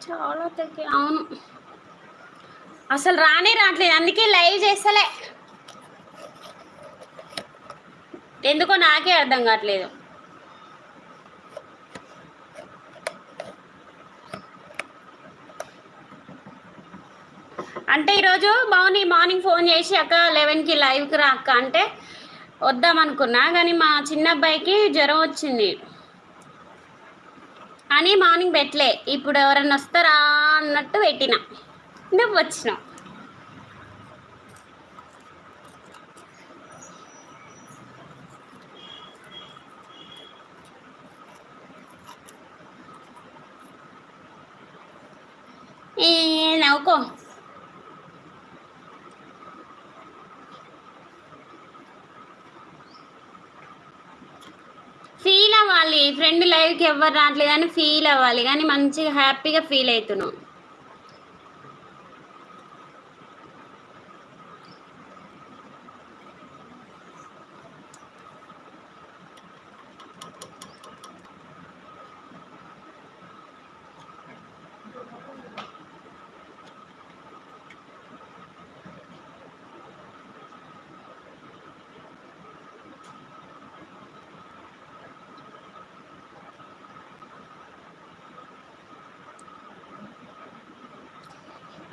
చాలా తగ్గి అవును అసలు రానే రావట్లేదు, అందుకే లైవ్ చేస్తలే. ఎందుకో నాకే అర్థం కావట్లేదు. అంటే ఈరోజు మార్నింగ్ ఫోన్ చేసి అక్క 11కి లైవ్కి రా అక్క అంటే వద్దామనుకున్నా, కానీ మా చిన్న అబ్బాయికి జ్వరం వచ్చింది అని మార్నింగ్ పెట్టలే. ఇప్పుడు ఎవరన్నా వస్తారా అన్నట్టు పెట్టిన, నువ్వు వచ్చినావు. నవ్వుకో. ఫీల్ అవ్వాలి, ఫ్రెండ్ లైవ్కి ఎవరు రావట్లేదు అని ఫీల్ అవ్వాలి, కానీ మంచిగా హ్యాపీగా ఫీల్ అవుతున్నావు.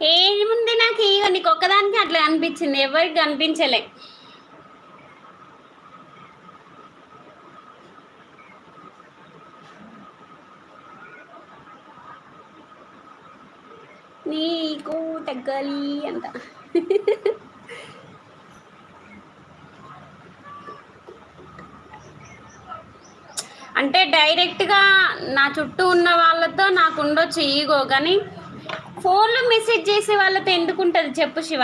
ఏముంది నాకు నీకు ఒక్కదానికి అట్లా అనిపించింది, ఎవరికి కనిపించలే. నీకు తగ్గాలి అంట. అంటే డైరెక్ట్గా నా చుట్టూ ఉన్న వాళ్ళతో నాకు ఉండొచ్చు ఈగో, కానీ ఫోన్లో మెసేజ్ చేసే వాళ్ళతో ఎందుకు ఉంటుంది చెప్పు శివ.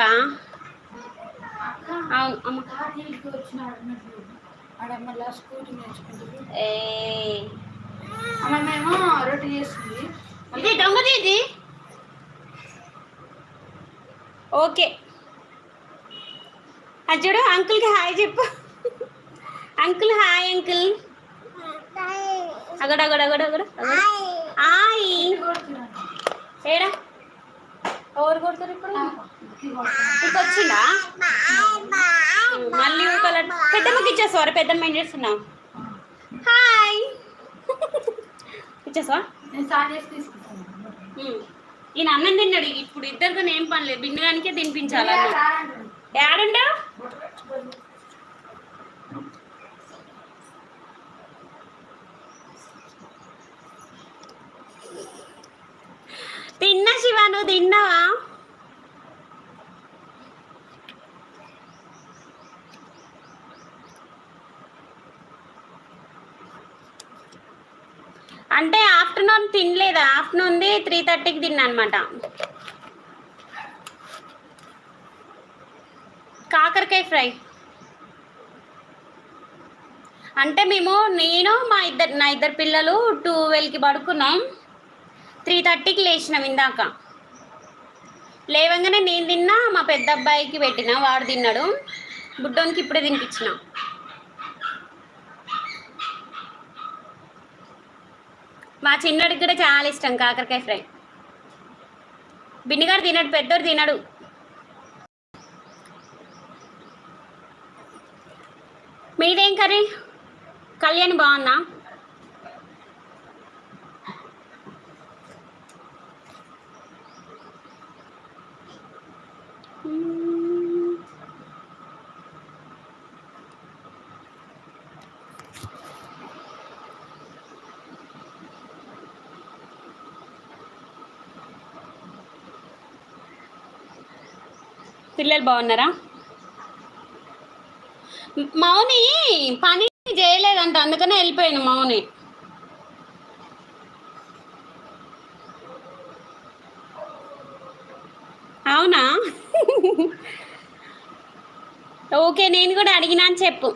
ఇది దొంగది ఇది. ఓకే అజ్జుడు అంకుల్కి హాయ్ చెప్పు. Uncle hi uncle. అగడగడగడగడు హాయ్. ఏడా ఎవరు కొడతారు ఇప్పుడు? ఇప్పుడు వచ్చిందా మళ్ళీ ఊకల. పెద్దమ్మకి ఇచ్చేస్తావా? పెద్దమ్మ ఏం చేస్తున్నావు? హాయ్ ఇచ్చేసావా? ఈయన అన్నం తిన్నాడు. ఇప్పుడు ఇద్దరితో ఏం పని లేదు, బిన్నగానికే తినిపించాలి. ఏడుండవు తిన్నా శివ, నువ్వు తిన్నావా? అంటే ఆఫ్టర్నూన్ తినలేదా? ఆఫ్టర్నూన్ది 3:30కి తిన్నా అనమాట. కాకరకాయ ఫ్రై. అంటే నేను నా ఇద్దరు పిల్లలు 12కి పడుకున్నాం, 3:30కి లేచినాం. ఇందాక లేవంగానే నేను తిన్నా, మా పెద్ద అబ్బాయికి పెట్టిన, వాడు తిన్నాడు. బుడ్డోనికి ఇప్పుడే తినిపించిన. మా చిన్నడికి కూడా చాలా ఇష్టం కాకరకాయ ఫ్రై. బిన్నిగాడు తినడు, పెద్దోడు తినడు. మీదేం కర్రీ? కళ్యాణి బాగున్నా? పిల్లలు బాగున్నారా? మౌని పని చేయలేదంట, అందుకనే వెళ్ళిపోయాను. మౌని అవునా? ఓకే, నేను కూడా అడిగినా అని చెప్పు.